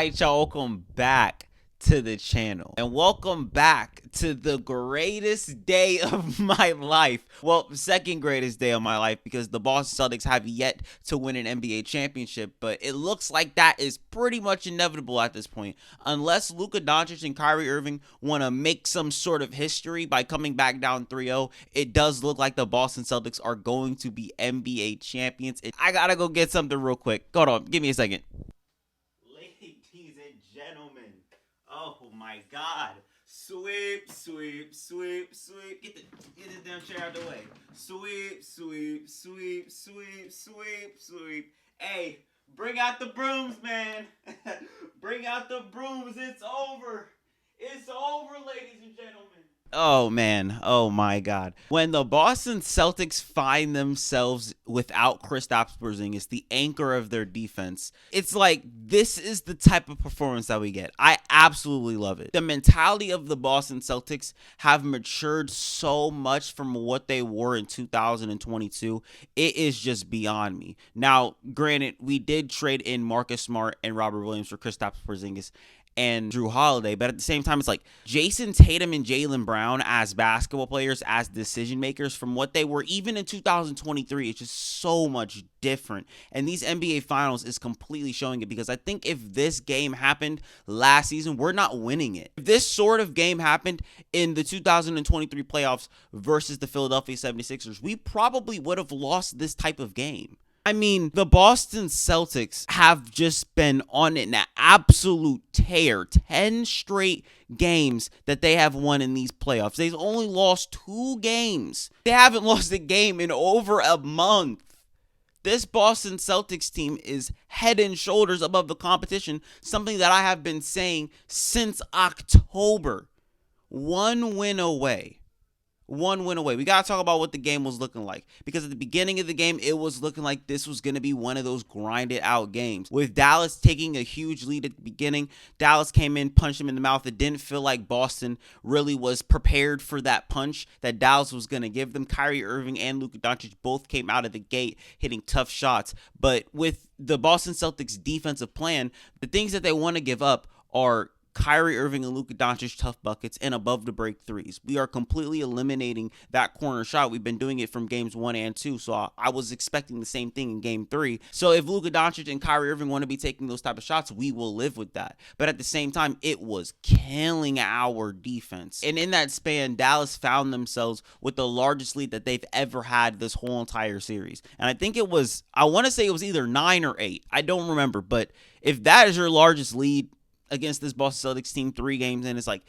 Alright, y'all, welcome back to the channel. And welcome back to the greatest day of my life. Well, second greatest day of my life, because the Boston Celtics have yet to win an NBA championship. But it looks like that is pretty much inevitable at this point. Unless Luka Doncic and Kyrie Irving want to make some sort of history by coming back down 3-0, it does look like the Boston Celtics are going to be NBA champions. I gotta go get something real quick. Hold on, give me a second. Ladies and gentlemen, oh my God. Sweep, sweep, sweep, sweep. Get this damn chair out of the way. Sweep, sweep, sweep, sweep, sweep, sweep. Hey, bring out the brooms, man. Bring out the brooms. It's over. It's over, ladies and gentlemen. Oh man, oh my God. When the Boston Celtics find themselves without Kristaps Porzingis, the anchor of their defense, it's like this is the type of performance that we get. I absolutely love it. The mentality of the Boston Celtics have matured so much from what they were in 2022. It is just beyond me. Now, granted, we did trade in Marcus Smart and Robert Williams for Kristaps Porzingis and Drew Holiday, but at the same time, it's like Jason Tatum and Jaylen Brown as basketball players, as decision makers, from what they were even in 2023, it's just so much different. And these NBA Finals is completely showing it, because I think if this game happened last season, we're not winning it. If this sort of game happened in the 2023 playoffs versus the Philadelphia 76ers, we probably would have lost this type of game. I mean, the Boston Celtics have just been on an absolute tear. 10 straight games that they have won in these playoffs. They've only lost 2 games. They haven't lost a game in over a month. This Boston Celtics team is head and shoulders above the competition, something that I have been saying since October. 1 win away. 1 win away. We got to talk about what the game was looking like, because at the beginning of the game, it was looking like this was going to be one of those grinded out games. With Dallas taking a huge lead at the beginning, Dallas came in, punched him in the mouth. It didn't feel like Boston really was prepared for that punch that Dallas was going to give them. Kyrie Irving and Luka Doncic both came out of the gate hitting tough shots. But with the Boston Celtics defensive plan, the things that they want to give up are Kyrie Irving and Luka Doncic tough buckets and above the break threes. We are completely eliminating that corner shot. We've been doing it from games 1 and 2, so I was expecting the same thing in game 3. So if Luka Doncic and Kyrie Irving want to be taking those type of shots, we will live with that. But at the same time, it was killing our defense. And in that span, Dallas found themselves with the largest lead that they've ever had this whole entire series. And I think it was, I want to say it was either 9 or 8. I don't remember. But if that is your largest lead against this Boston Celtics team 3 games in, it's like,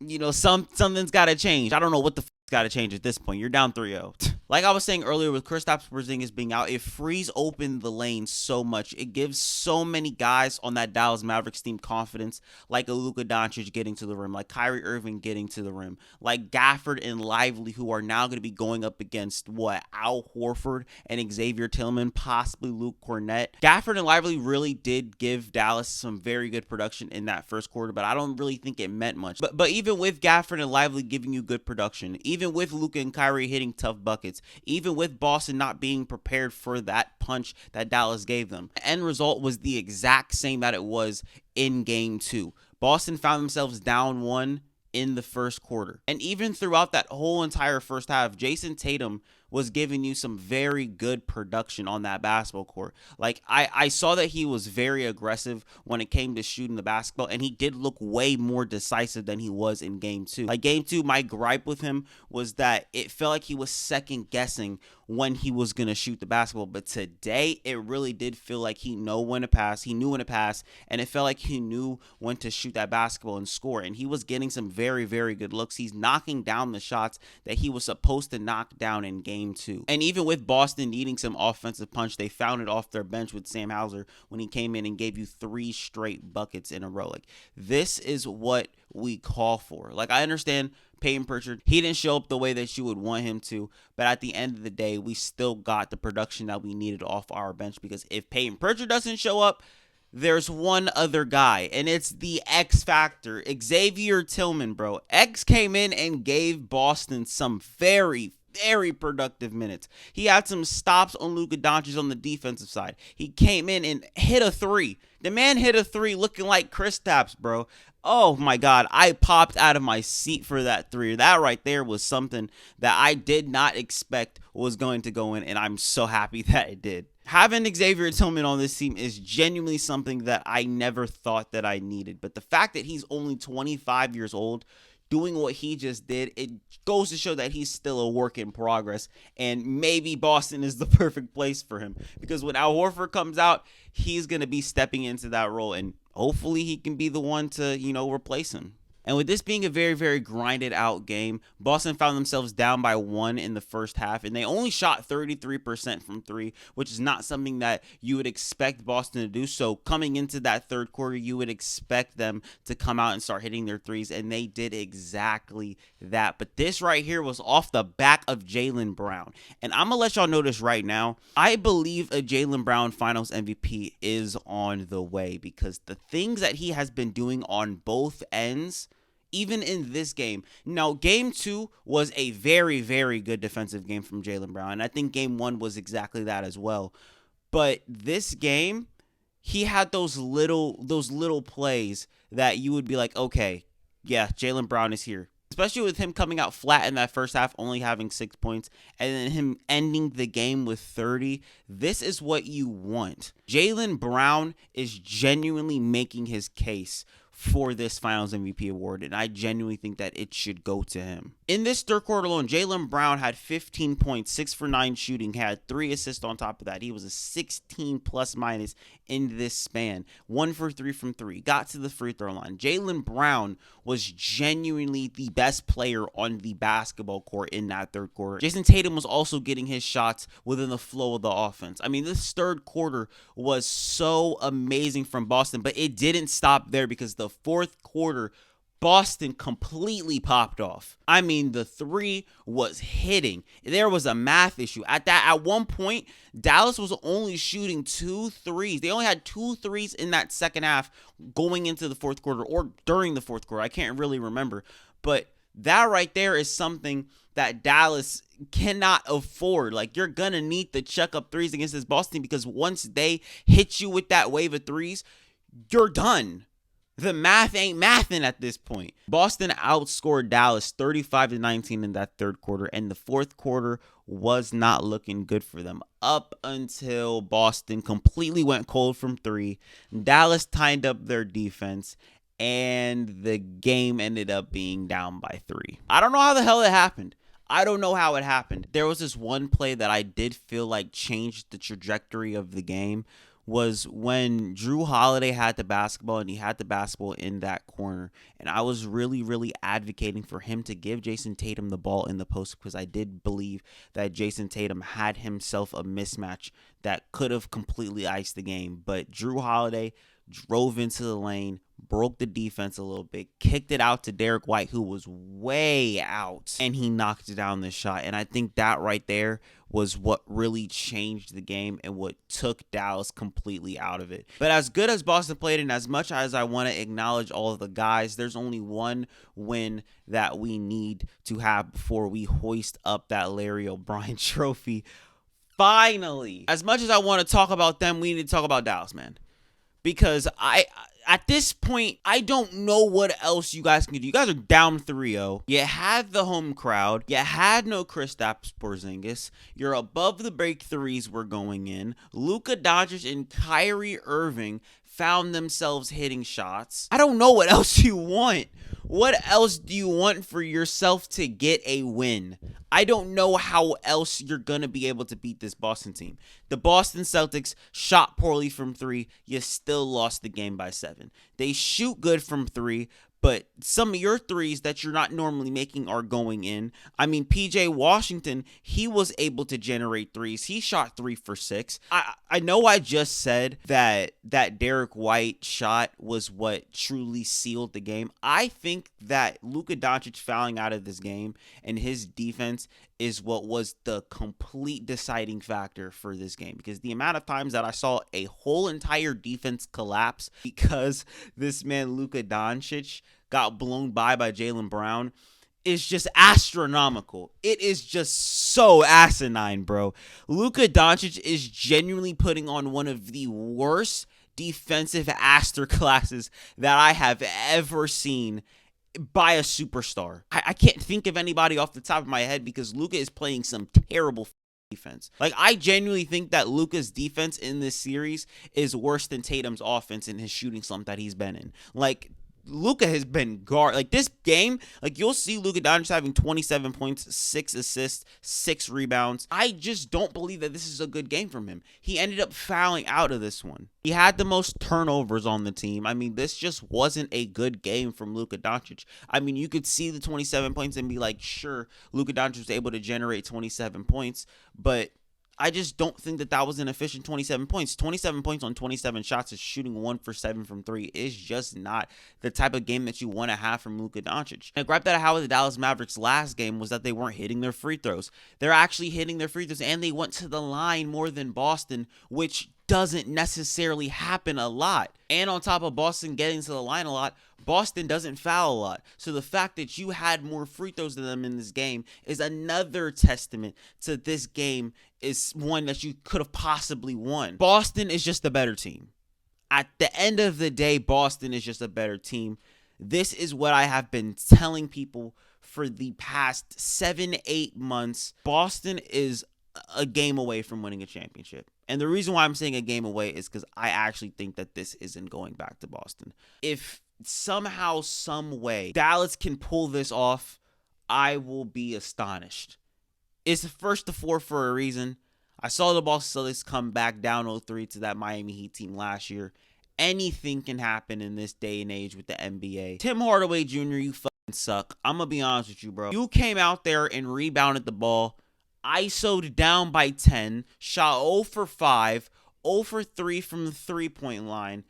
you know, something's got to change. I don't know what the got to change at this point. You're down 3-0. Like I was saying earlier, with Kristaps Porzingis being out, it frees open the lane so much. It gives so many guys on that Dallas Mavericks team confidence, like a Luka Doncic getting to the rim, like Kyrie Irving getting to the rim, like Gafford and Lively, who are now going to be going up against Al Horford and Xavier Tillman, possibly Luke Cornett. Gafford and Lively really did give Dallas some very good production in that first quarter, but I don't really think it meant much. But even with Gafford and Lively giving you good production, even with Luka and Kyrie hitting tough buckets, even with Boston not being prepared for that punch that Dallas gave them, the end result was the exact same that it was in game 2. Boston found themselves down 1 in the first quarter. And even throughout that whole entire first half, Jason Tatum was giving you some very good production on that basketball court. Like, I saw that he was very aggressive when it came to shooting the basketball, and he did look way more decisive than he was in game 2. Like, game 2, my gripe with him was that it felt like he was second guessing when he was going to shoot the basketball. But today, it really did feel like he knew when to pass. He knew when to pass, and it felt like he knew when to shoot that basketball and score. And he was getting some very, very good looks. He's knocking down the shots that he was supposed to knock down in game 2. And even with Boston needing some offensive punch, they found it off their bench with Sam Hauser when he came in and gave you 3 straight buckets in a row. Like, this is what we call for. Like, I understand Peyton Pritchard, he didn't show up the way that you would want him to, but at the end of the day, we still got the production that we needed off our bench, because if Peyton Pritchard doesn't show up, there's one other guy, and it's the X factor, Xavier Tillman, bro. X came in and gave Boston some very, very productive minutes. He had some stops on Luka Doncic on the defensive side. He came in and hit a three. The man hit a three looking like Kristaps, bro. Oh my God, I popped out of my seat for that three. That right there was something that I did not expect was going to go in, and I'm so happy that it did. Having Xavier Tillman on this team is genuinely something that I never thought that I needed. But the fact that he's only 25 years old, doing what he just did, it goes to show that he's still a work in progress, and maybe Boston is the perfect place for him, because when Al Horford comes out, he's going to be stepping into that role, and hopefully he can be the one to, replace him. And with this being a very, very grinded out game, Boston found themselves down by 1 in the first half, and they only shot 33% from 3, which is not something that you would expect Boston to do. So coming into that third quarter, you would expect them to come out and start hitting their threes, and they did exactly that. But this right here was off the back of Jaylen Brown. And I'm going to let y'all know this right now. I believe a Jaylen Brown Finals MVP is on the way, because the things that he has been doing on both ends, even in this game. Now, game 2 was a very, very good defensive game from Jaylen Brown, and I think game 1 was exactly that as well. But this game, he had those little plays that you would be like, okay, yeah, Jaylen Brown is here. Especially with him coming out flat in that first half, only having 6 points, and then him ending the game with 30. This is what you want. Jaylen Brown is genuinely making his case for this Finals MVP award, and I genuinely think that it should go to him. In this third quarter alone, Jaylen Brown had 15 points, 6 for 9 shooting, had 3 assists on top of that. He was a 16 plus minus in this span. 1 for 3 from 3, got to the free throw line. Jaylen Brown was genuinely the best player on the basketball court in that third quarter. Jason Tatum was also getting his shots within the flow of the offense. I mean, this third quarter was so amazing from Boston, but it didn't stop there, because the fourth quarter, Boston completely popped off. I mean, the three was hitting. There was a math issue. At one point, Dallas was only shooting 2 threes. They only had 2 threes in that second half going into the fourth quarter, or during the fourth quarter. I can't really remember. But that right there is something that Dallas cannot afford. Like, you're going to need to check up threes against this Boston team, because once they hit you with that wave of threes, you're done. The math ain't mathing at this point. Boston outscored Dallas 35-19 in that third quarter, and the fourth quarter was not looking good for them up until Boston completely went cold from 3. Dallas tied up their defense, and the game ended up being down by 3. I don't know how the hell it happened. I don't know how it happened. There was this one play that I did feel like changed the trajectory of the game, was when Drew Holiday had the basketball, and he had the basketball in that corner. And I was really, really advocating for him to give Jason Tatum the ball in the post, because I did believe that Jason Tatum had himself a mismatch that could have completely iced the game. But Drew Holiday drove into the lane, broke the defense a little bit, kicked it out to Derek White, who was way out, and he knocked down the shot. And I think that right there was what really changed the game and what took Dallas completely out of it. But as good as Boston played, and as much as I want to acknowledge all of the guys, there's only one win that we need to have before we hoist up that Larry O'Brien trophy. Finally, as much as I want to talk about them, we need to talk about Dallas, man. Because at this point, I don't know what else you guys can do. You guys are down 3-0. You had the home crowd. You had no Kristaps Porzingis. You're above the break threes were going in. Luka Doncic and Kyrie Irving found themselves hitting shots. I don't know what else you want. What else do you want for yourself to get a win? I don't know how else you're going to be able to beat this Boston team. The Boston Celtics shot poorly from 3. You still lost the game by 7. They shoot good from 3, but some of your threes that you're not normally making are going in. I mean, PJ Washington, he was able to generate threes. He shot 3 for 6. I know I just said that Derek White shot was what truly sealed the game. I think that Luka Doncic fouling out of this game and his defense is what was the complete deciding factor for this game, because the amount of times that I saw a whole entire defense collapse because this man Luka Doncic got blown by Jaylen Brown, is just astronomical. It is just so asinine, bro. Luka Doncic is genuinely putting on one of the worst defensive masterclasses that I have ever seen by a superstar. I can't think of anybody off the top of my head because Luka is playing some terrible defense. Like, I genuinely think that Luka's defense in this series is worse than Tatum's offense in his shooting slump that he's been in. Like, Luka has been like this game, like you'll see Luka Doncic having 27 points, 6 assists, 6 rebounds. I just don't believe that this is a good game from him. He ended up fouling out of this one. He had the most turnovers on the team. I mean, this just wasn't a good game from Luka Doncic. I mean, you could see the 27 points and be like, sure, Luka Doncic was able to generate 27 points, but I just don't think that that was an efficient 27 points. 27 points on 27 shots is shooting 1 for 7 from 3 is just not the type of game that you want to have from Luka Doncic. And a gripe that I had with the Dallas Mavericks last game was that they weren't hitting their free throws. They're actually hitting their free throws, and they went to the line more than Boston, which doesn't necessarily happen a lot. And on top of Boston getting to the line a lot, Boston doesn't foul a lot. So the fact that you had more free throws than them in this game is another testament to this game is one that you could have possibly won. Boston is just a better team. At the end of the day, Boston is just a better team. This is what I have been telling people for the past 7-8 months. Boston is a game away from winning a championship. And the reason why I'm saying a game away is because I actually think that this isn't going back to Boston. If somehow, some way, Dallas can pull this off, I will be astonished. It's first to 4 for a reason. I saw the Boston Celtics come back down 0-3 to that Miami Heat team last year. Anything can happen in this day and age with the NBA. Tim Hardaway Jr., you fucking suck. I'm going to be honest with you, bro. You came out there and rebounded the ball, ISO'd down by 10, shot 0 for 5, 0 for 3 from the three-point line.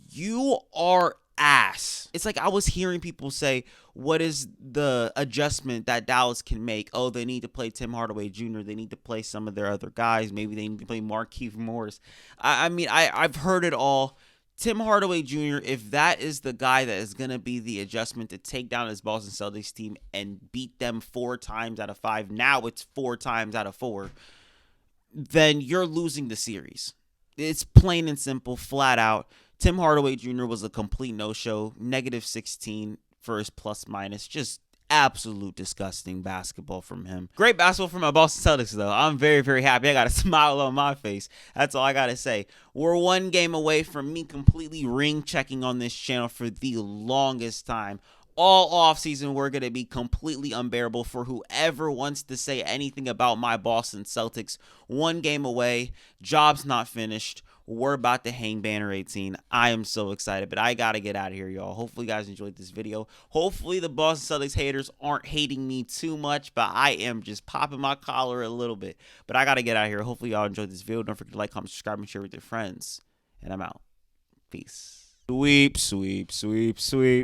You are ass. It's like I was hearing people say, what is the adjustment that Dallas can make? Oh, they need to play Tim Hardaway Jr. They need to play some of their other guys. Maybe they need to play Markieff Morris. I mean, I've heard it all. Tim Hardaway Jr., if that is the guy that is going to be the adjustment to take down his Boston Celtics team and beat them 4 times out of 5, now it's 4 times out of 4, then you're losing the series. It's plain and simple, flat out. Tim Hardaway Jr. was a complete no-show, -16 for his plus-minus, just absolute disgusting basketball from him. Great basketball from my Boston Celtics, though. I'm very, very happy. I got a smile on my face. That's all I got to say. We're 1 game away from me completely ring-checking on this channel for the longest time. All offseason, we're going to be completely unbearable for whoever wants to say anything about my Boston Celtics. 1 game away. Job's not finished. We're about to hang Banner 18. I am so excited, but I got to get out of here, y'all. Hopefully, you guys enjoyed this video. Hopefully, the Boston Celtics haters aren't hating me too much, but I am just popping my collar a little bit. But I got to get out of here. Hopefully, y'all enjoyed this video. Don't forget to like, comment, subscribe, and share with your friends. And I'm out. Peace. Sweep, sweep, sweep, sweep.